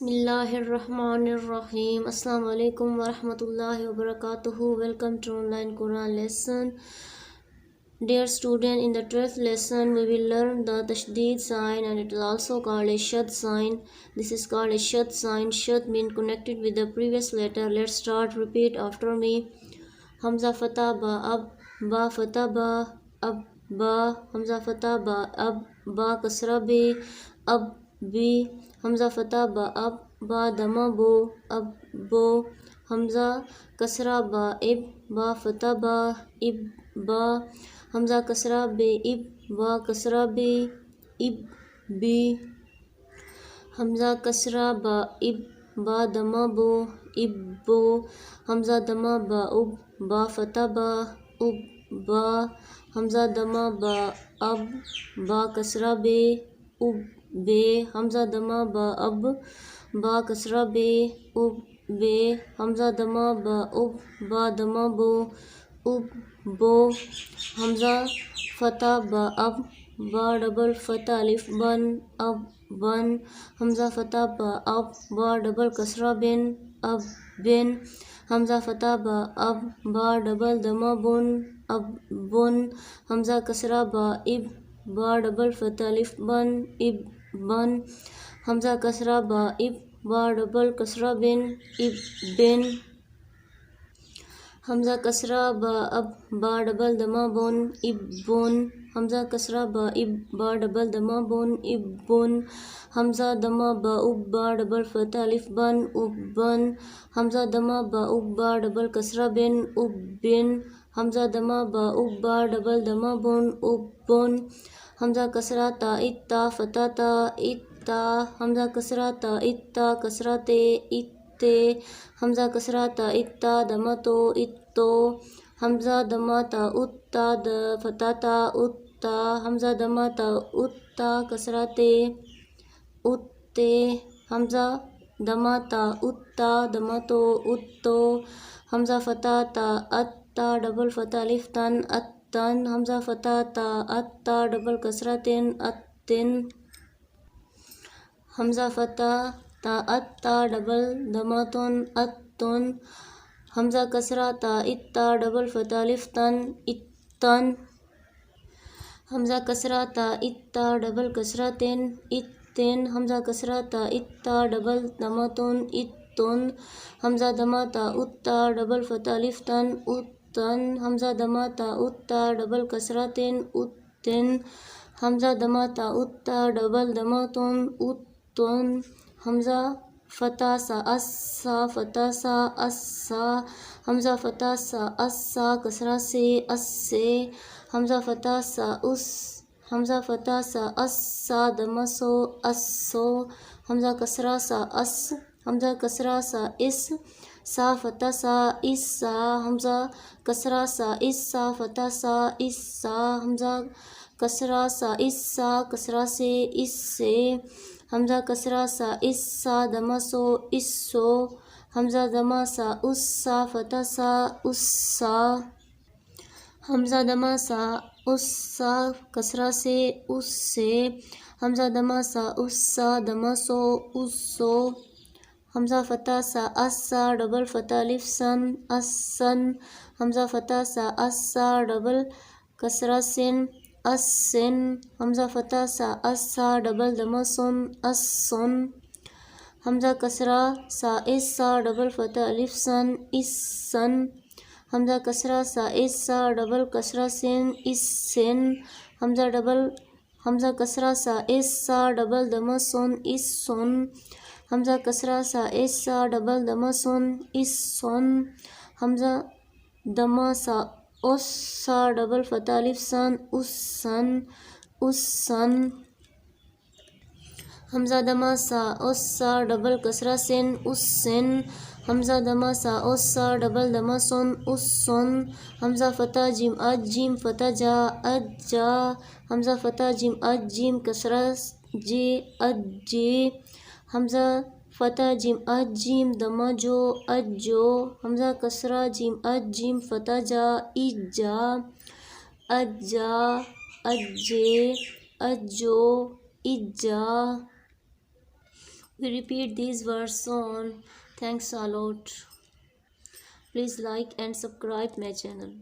بسم اللہ الرحمن الرحیم. السلام علیکم ورحمۃ اللہ وبرکاتہ. Welcome to online Quran lesson. Dear student, in the 12th lesson we will learn the tashdid sign, and it is also called a shad sign. This is called a shad sign. Shad means connected with the previous letter. Let's start. Repeat after me. Hamza fatha ba ab, ba fatha ba ab, ba. Hamza fatha ba ab, ba kasra be ab, bi. حمزہ فتح با اب، با دمہ بو اب، بو. حمزہ کسرہ با اب، با فتح با اب، با. حمزہ کسرہ بے اب، با کسرہ بے اب، بی. حمزہ کسرہ با اب، با دمہ بو اب، بو. حمزہ دمہ با اب، با فتح با اب، با. حمزہ دمہ با اب، با کسرہ بے اب، بے. حمزہ دمہ با اب، با کسرہ بے اب، بے. حمزہ دمہ با اب، با دمہ بو اب، بو. حمزہ فتح با اب، با ڈبل فتح الف بن اب، بن. حمزہ فتح با اب، با ڈبل کسرہ بن اب، بن. حمزہ فتح با اب، با ڈبل دمہ بن اب، بن. حمزہ کسرہ با اب، با ڈبل فتح الف بن اب، بن. حمزہ کسرہ با اب، با ڈبل کسرہ بن اب، بن. حمزہ کسرہ با اب، با ڈبل دمہ بن اب، بن. حمزہ کسرہ با اب، با ڈبل دمہ بن اب، بن. حمزہ دمہ با اب، با ڈبل فتح الف بن اب، بن. حمزہ دمہ با اب، با ڈبل کسرہ بن اب، بن. حمزہ دمہ با اب، با ڈبل دمہ بن اب، بن. حمزہ کسرہ تا ات تا فتح تا ات تا. حمزہ کسرہ تا ات تا کسرہ تے ات تے. حمزہ کسرہ تا ات تا دمہ تو ات تو. حمزہ دمہ تا ات تا فتح تا ات تا. حمزہ دمہ تا ات تا کسرہ تے ات تے. حمزہ دمہ تا ات تا دمہ تو ات تو. حمزہ فتح تا ات تا ڈبل فتح الف تن ات تن. حمزہ فتح تا ات تا ڈبل کسرہ تن ات تن. حمزہ فتح تا ات تا ڈبل دمہ تن ات تن. حمزہ کسرہ تا ات تا ڈبل فتح الف تن ات تن. حمزہ کسرہ تا ات تا ڈبل کسرہ تن ات تن. حمزہ کسرہ تا ات تا ڈبل دمہ تن ات تن. حمزہ دمہ تا ات تا ڈبل فتح الف تن ات تن. حمزہ دمہ تا ات تا ڈبل کسرہ تن ات تن. حمزہ دمہ تا ات تا ڈبل دمہ تن ات تن. حمزہ فتح سا اس سا فتح سا اس سا. حمزہ فتح سا اس سا کسرہ سے اس سے. حمزہ فتح سا اس. حمزہ فتح سا اس سا دمہ سو اس سو. حمزہ کسرہ سا اس. حمزہ کسرہ سا اس. سا فتح سا اس سا. حمزہ کسرہ سا اس سا فتح سا اس سا. حمزہ کسرہ سا اس سا کسرہ سے اس سے. حمزہ کسرہ سا اس سا دمہ سو اس سو. حمزہ دمہ سا اس سا فتح سا اس سا. حمزہ دمہ سا اس سا کسرہ سے اس سے. حمزہ دمہ سا اس سا دمہ سو اس سو. حمزہ فتح سا اس سا ڈبل فتح الف سن اس سن. حمزہ فتح سا اس سا ڈبل کسرہ سن اس سن. حمزہ فتح سا اس سا ڈبل دمہ سن اس سن. حمزہ کسرہ سا اس سا ڈبل فتح الف سن اس سن. حمزہ کسرہ سا اس سا ڈبل کسرہ سن اس سن. حمزہ کسرہ سا اس سا ڈبل دمہ سن اس سن. حمزہ کسرہ سا اس سا ڈبل دمہ سن اس سن. حمزہ دمہ سا اس سا ڈبل فتح الف سن اس سن اس سن. حمزہ دمہ سا اس سا ڈبل کسرہ سن اس سن. حمزہ دمہ سا اس سا ڈبل دمہ سن اس سن. حمزہ فتح جیم اج جیم فتح جا اج جا. حمزہ فتح جیم اج جیم کسرہ جے اج جے. حمزہ فتح جیم اج جیم دمہ جو اج جو. حمزہ کسرہ جیم اج جیم فتح جا اج جا اج جا اج جے اج جو اج جا. We repeat these words soon. Thanks a lot. Please like and subscribe my channel.